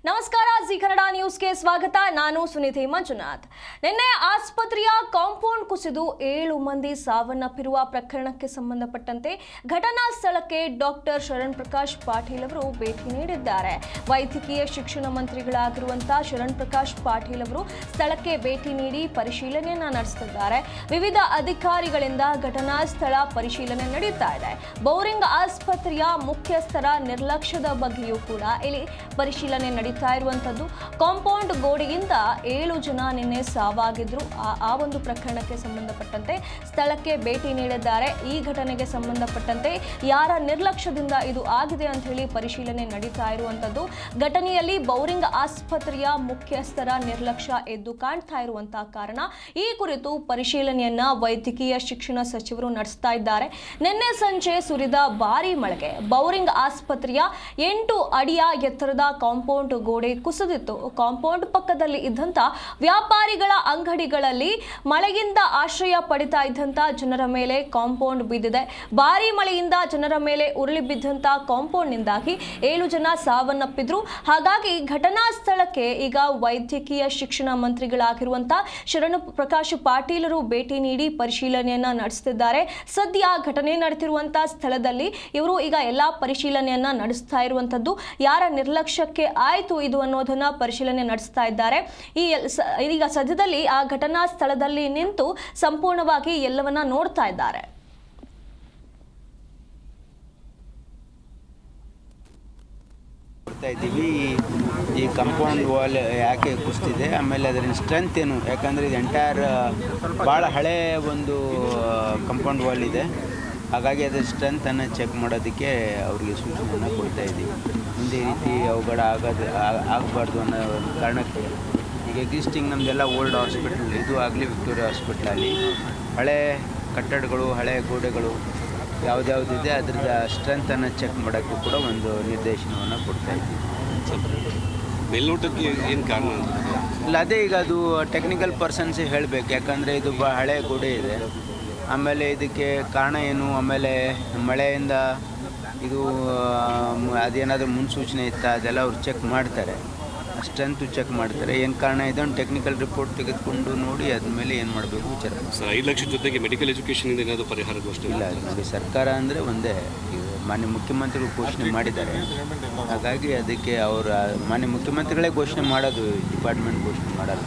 ನಮಸ್ಕಾರ, ಜಿ ಕನ್ನಡ ನ್ಯೂಸ್ಗೆ ಸ್ವಾಗತ. ನಾನು ಸುನಿಧಿ ಮಂಜುನಾಥ್. ನಿನ್ನೆ ಆಸ್ಪತ್ರೆಯ ಕಾಂಪೌಂಡ್ ಕುಸಿದು 7 ಮಂದಿ ಸಾವನ್ನಪ್ಪಿರುವ ಪ್ರಕರಣಕ್ಕೆ ಸಂಬಂಧಪಟ್ಟಂತೆ ಘಟನಾ ಸ್ಥಳಕ್ಕೆ ಡಾಕ್ಟರ್ ಶರಣ್ ಪ್ರಕಾಶ್ ಪಾಟೀಲ್ ಅವರು ಭೇಟಿ ನೀಡಿದ್ದಾರೆ. ವೈದ್ಯಕೀಯ ಶಿಕ್ಷಣ ಮಂತ್ರಿಗಳಾಗಿರುವಂತಹ ಶರಣ್ ಪ್ರಕಾಶ್ ಪಾಟೀಲ್ ಅವರು ಸ್ಥಳಕ್ಕೆ ಭೇಟಿ ನೀಡಿ ಪರಿಶೀಲನೆಯನ್ನ ನಡೆಸುತ್ತಿದ್ದಾರೆ. ವಿವಿಧ ಅಧಿಕಾರಿಗಳಿಂದ ಘಟನಾ ಸ್ಥಳ ಪರಿಶೀಲನೆ ನಡೆಯುತ್ತಾ ಇದೆ. ಬೌರಿಂಗ್ ಆಸ್ಪತ್ರೆಯ ಮುಖ್ಯಸ್ಥರ ನಿರ್ಲಕ್ಷ್ಯದ ಬಗ್ಗೆಯೂ ಕೂಡ ಇಲ್ಲಿ ಪರಿಶೀಲನೆ ನಡೀತಾ ಇರುವಂತದ್ದು. ಕಾಂಪೌಂಡ್ ಗೋಡೆಯಿಂದ 7 ಜನ ನಿನ್ನೆ ಸಾವಾಗಿದ್ರು. ಆ ಒಂದು ಪ್ರಕರಣಕ್ಕೆ ಸಂಬಂಧಪಟ್ಟಂತೆ ಸ್ಥಳಕ್ಕೆ ಭೇಟಿ ನೀಡಿದ್ದಾರೆ. ಈ ಘಟನೆಗೆ ಸಂಬಂಧಪಟ್ಟಂತೆ ಯಾರ ನಿರ್ಲಕ್ಷ್ಯದಿಂದ ಇದು ಆಗಿದೆ ಅಂತ ಹೇಳಿ ಪರಿಶೀಲನೆ ನಡೀತಾ ಇರುವಂತದ್ದು. ಘಟನೆಯಲ್ಲಿ ಬೌರಿಂಗ್ ಆಸ್ಪತ್ರೆಯ ಮುಖ್ಯಸ್ಥರ ನಿರ್ಲಕ್ಷ್ಯ ಎದ್ದು ಕಾಣ್ತಾ ಇರುವಂತಹ ಕಾರಣ ಈ ಕುರಿತು ಪರಿಶೀಲನೆಯನ್ನ ವೈದ್ಯಕೀಯ ಶಿಕ್ಷಣ ಸಚಿವರು ನಡೆಸ್ತಾ ಇದ್ದಾರೆ. ನಿನ್ನೆ ಸಂಜೆ ಸುರಿದ ಭಾರೀ ಮಳೆಗೆ ಬೌರಿಂಗ್ ಆಸ್ಪತ್ರೆಯ 8 ಅಡಿಯ ಎತ್ತರದ ಕಾಂಪೌಂಡ್ ಗೋಡೆ ಕುಸಿದಿತ್ತು. ಕಾಂಪೌಂಡ್ ಪಕ್ಕದಲ್ಲಿ ಇದ್ದಂತ ವ್ಯಾಪಾರಿಗಳ ಅಂಗಡಿಗಳಲ್ಲಿ ಮಳೆಯಿಂದ ಆಶ್ರಯ ಪಡಿತಾ ಇದ್ದಂತ ಜನರ ಮೇಲೆ ಕಾಂಪೌಂಡ್ ಬಿದ್ದಿದೆ. ಭಾರೀ ಮಳೆಯಿಂದ ಜನರ ಮೇಲೆ ಉರುಳಿ ಬಿದ್ದಂತ ಕಾಂಪೌಂಡ್ ನಿಂದಾಗಿ 7 ಜನ ಸಾವನ್ನಪ್ಪಿದ್ರು. ಹಾಗಾಗಿ ಘಟನಾ ಸ್ಥಳಕ್ಕೆ ಈಗ ವೈದ್ಯಕೀಯ ಶಿಕ್ಷಣ ಮಂತ್ರಿಗಳಾಗಿರುವಂತಹ ಶರಣ್ ಪ್ರಕಾಶ್ ಪಾಟೀಲರು ಭೇಟಿ ನೀಡಿ ಪರಿಶೀಲನೆಯನ್ನ ನಡೆಸುತ್ತಿದ್ದಾರೆ. ಸದ್ಯ ಘಟನೆ ನಡೆದಿರುವಂತಹ ಸ್ಥಳದಲ್ಲಿ ಇವರು ಈಗ ಎಲ್ಲಾ ಪರಿಶೀಲನೆಯನ್ನ ನಡೆಸ್ತಾ ಇರುವಂತದ್ದು. ಯಾರ ನಿರ್ಲಕ್ಷ್ಯಕ್ಕೆ ಆಯ್ತು ಇದು ಅನ್ನೋದನ್ನ ಪರಿಶೀಲನೆ ನಡೆಸ್ತಾ ಇದ್ದಾರೆ. ಈಗ ಸದ್ಯದಲ್ಲಿ ಆ ಘಟನಾ ಸ್ಥಳದಲ್ಲಿ ನಿಂತು ಸಂಪೂರ್ಣವಾಗಿ ಎಲ್ಲವನ್ನ ನೋಡ್ತಾ ಇದ್ದಾರೆ. ಈ ಕಾಂಪೌಂಡ್ ವಾಲ್ ಯಾಕೆ ಕುಸಿದಿದೆ, ಆಮೇಲೆ ಅದರ ಸ್ಟ್ರೆಂತ್ ಏನು, ಯಾಕಂದರೆ ಇದು ಎಂಟೈರ್ ಭಾಳ ಹಳೆ ಒಂದು ಕಾಂಪೌಂಡ್ ವಾಲ್ ಇದೆ. ಹಾಗಾಗಿ ಅದರ ಸ್ಟ್ರೆಂತನ್ನು ಚೆಕ್ ಮಾಡೋದಕ್ಕೆ ಅವರಿಗೆ ಸೂಚನೆಯನ್ನು ಕೊಡ್ತಾ ಇದ್ದೀವಿ. ಮುಂದೆ ಈ ರೀತಿ ಅವಘಡ ಆಗಬಾರ್ದು ಅನ್ನೋ ಒಂದು ಕಾರಣಕ್ಕೆ ಈಗ ಎಕ್ಸಿಸ್ಟಿಂಗ್ ನಮ್ಮದೆಲ್ಲ ಓಲ್ಡ್ ಹಾಸ್ಪಿಟಲ್ ಇದು ಆಗಲಿ ವಿಕ್ಟೋರಿಯಾ ಹಾಸ್ಪಿಟ್ಲಲ್ಲಿ ಹಳೆ ಕಟ್ಟಡಗಳು, ಹಳೆ ಗೋಡೆಗಳು ಯಾವುದ್ಯಾವುದಿದೆ ಅದರದ ಸ್ಟ್ರೆಂತನ್ನು ಚೆಕ್ ಮಾಡೋಕ್ಕೂ ಕೂಡ ಒಂದು ನಿರ್ದೇಶನವನ್ನು ಕೊಡ್ತಾ ಇದ್ದೀವಿ. ಮೇಲ್ನೋಟಕ್ಕೆ ಏನು ಕಾರಣ ಇಲ್ಲ, ಅದೇ ಈಗ ಅದು ಟೆಕ್ನಿಕಲ್ ಪರ್ಸನ್ಸೇ ಹೇಳಬೇಕು. ಯಾಕಂದರೆ ಇದು ಹಳೆ ಗೋಡೆ ಇದೆ. ಆಮೇಲೆ ಇದಕ್ಕೆ ಕಾರಣ ಏನು, ಆಮೇಲೆ ಮಳೆಯಿಂದ ಇದು ಅದೇನಾದರೂ ಮುನ್ಸೂಚನೆ ಇತ್ತಾ ಅದೆಲ್ಲ ಅವ್ರು ಚೆಕ್ ಮಾಡ್ತಾರೆ. ಸ್ಟ್ರೆಂತು ಚೆಕ್ ಮಾಡ್ತಾರೆ. ಏನು ಕಾರಣ ಇದೆ ಒಂದು ಟೆಕ್ನಿಕಲ್ ರಿಪೋರ್ಟ್ ತೆಗೆದುಕೊಂಡು ನೋಡಿ ಅದ್ಮೇಲೆ ಏನು ಮಾಡಬೇಕು ವಿಚಾರ. ಸರ್, 5 ಲಕ್ಷ ಜೊತೆಗೆ ಮೆಡಿಕಲ್ ಎಜುಕೇಷನ್ ಏನಾದರೂ ಪರಿಹಾರ ಘೋಷಣೆ ಇಲ್ಲ. ನೋಡಿ, ಸರ್ಕಾರ ಅಂದರೆ ಒಂದೇ, ಮಾನ್ಯ ಮುಖ್ಯಮಂತ್ರಿಗಳು ಘೋಷಣೆ ಮಾಡಿದ್ದಾರೆ. ಹಾಗಾಗಿ ಅದಕ್ಕೆ ಅವರ ಮಾನ್ಯ ಮುಖ್ಯಮಂತ್ರಿಗಳೇ ಘೋಷಣೆ ಮಾಡೋದು, ಡಿಪಾರ್ಟ್ಮೆಂಟ್ ಘೋಷಣೆ ಮಾಡಲ್ಲ.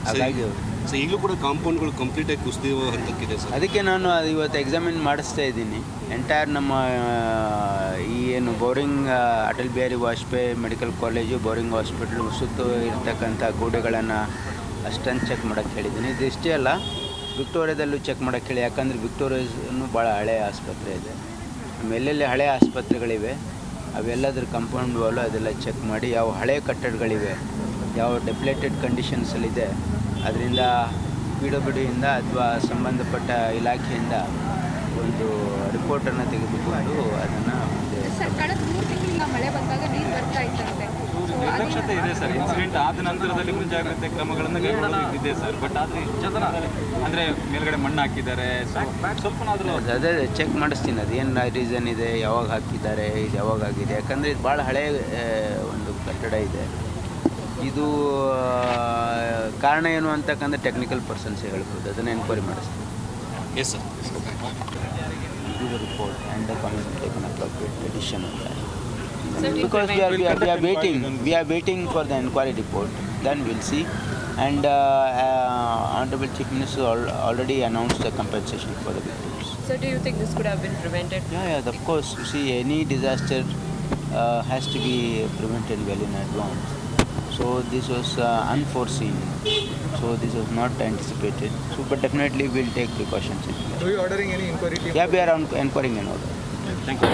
ಹಾಗಾಗಿ ಸೊ ಈಗಲೂ ಕೂಡ ಕಾಂಪೌಂಡ್ಗಳು ಕಂಪ್ಲೀಟಾಗಿ ಕುಸಿದಿರುವ ಹಂತಕ್ಕಿದೆ ಸರ್. ಅದಕ್ಕೆ ನಾನು ಇವತ್ತು ಎಕ್ಸಾಮಿನ್ ಮಾಡಿಸ್ತಾ ಇದ್ದೀನಿ. ಎಂಟೈರ್ ನಮ್ಮ ಈ ಏನು Bowring Atal Bihari Vajpayee medical college, Bowring hospital ಸುತ್ತ ಇರ್ತಕ್ಕಂಥ ಗೋಡೆಗಳನ್ನು ಅಷ್ಟೊಂದು ಚೆಕ್ ಮಾಡೋಕ್ಕೆ ಹೇಳಿದ್ದೀನಿ. ಇದು ಇಷ್ಟೇ ಅಲ್ಲ, ವಿಕ್ಟೋರಿಯಾದಲ್ಲೂ ಚೆಕ್ ಮಾಡೋಕ್ಕೆ ಹೇಳಿ. ಯಾಕಂದರೆ ವಿಕ್ಟೋರಿಯಾನು ಭಾಳ ಹಳೆಯ ಆಸ್ಪತ್ರೆ ಇದೆ. ಎಲ್ಲೆಲ್ಲಿ ಹಳೆಯ ಆಸ್ಪತ್ರೆಗಳಿವೆ ಅವೆಲ್ಲದ್ರ ಕಾಂಪೌಂಡ್ ವಾಲು ಅದೆಲ್ಲ ಚೆಕ್ ಮಾಡಿ, ಯಾವ ಹಳೆಯ ಕಟ್ಟಡಗಳಿವೆ, ಯಾವ ಡೆಪ್ಲೇಟೆಡ್ ಕಂಡೀಷನ್ಸಲ್ಲಿದೆ ಅದರಿಂದ PWD ಅಥವಾ ಸಂಬಂಧಪಟ್ಟ ಇಲಾಖೆಯಿಂದ ಒಂದು ರಿಪೋರ್ಟನ್ನು ತೆಗೆದುಕೊಂಡು ಅದನ್ನು ಕಳೆದ 3 ತಿಂಗಳಿಂದ ಮಳೆ ಬಂದಾಗ ನೀರು ಬರ್ತಾ ಇತ್ತಂತೆ. ನಿರ್ಲಕ್ಷ್ಯತೆ ಇದೆ ಸರ್. ಇನ್ಸಿಡೆಂಟ್ ಆದ ನಂತರದಲ್ಲಿ ಮುಂಜಾಗ್ರತೆ ಕ್ರಮಗಳನ್ನು ಕೈಗೊಳ್ಳಬೇಕಿದೆ ಸರ್. ಬಟ್ ಆದರೆ ಇಷ್ಟು ಜನ ಅಂದರೆ ಮೇಲ್ಗಡೆ ಮಣ್ಣು ಹಾಕಿದ್ದಾರೆ, ಸ್ವಲ್ಪನಾದರೂ ಅದೇ ಚೆಕ್ ಮಾಡಿಸ್ತೀನಿ. ಅದೇನು ರೀಸನ್ ಇದೆ, ಯಾವಾಗ ಹಾಕಿದ್ದಾರೆ, ಇದು ಯಾವಾಗ ಆಗಿದೆ. ಯಾಕಂದರೆ ಇದು ಭಾಳ ಹಳೆಯ ಒಂದು ಕಟ್ಟಡ ಇದೆ. ಇದು ಕಾರಣ ಏನು ಅಂತಕ್ಕಂಥ ಟೆಕ್ನಿಕಲ್ ಪರ್ಸನ್ಸ್ ಹೇಳ್ಬೋದು. ಅದನ್ನು ಎನ್ಕ್ವೈರಿ ಮಾಡಿಸ್ತೀವಿ. Yes sir. The report and the committee take an appropriate decision on that. Because we are waiting for the inquiry report. Then we'll see. And Honorable Chief Minister already announced the compensation for the victims. So do you think this could have been prevented? Yeah, of course. You see, any disaster has to be prevented well in advance. So this was unforeseen. So this was not anticipated. So, but definitely we'll take precautions. Are you ordering any inquiry team? Yeah, we are inquiring an order. Thank you.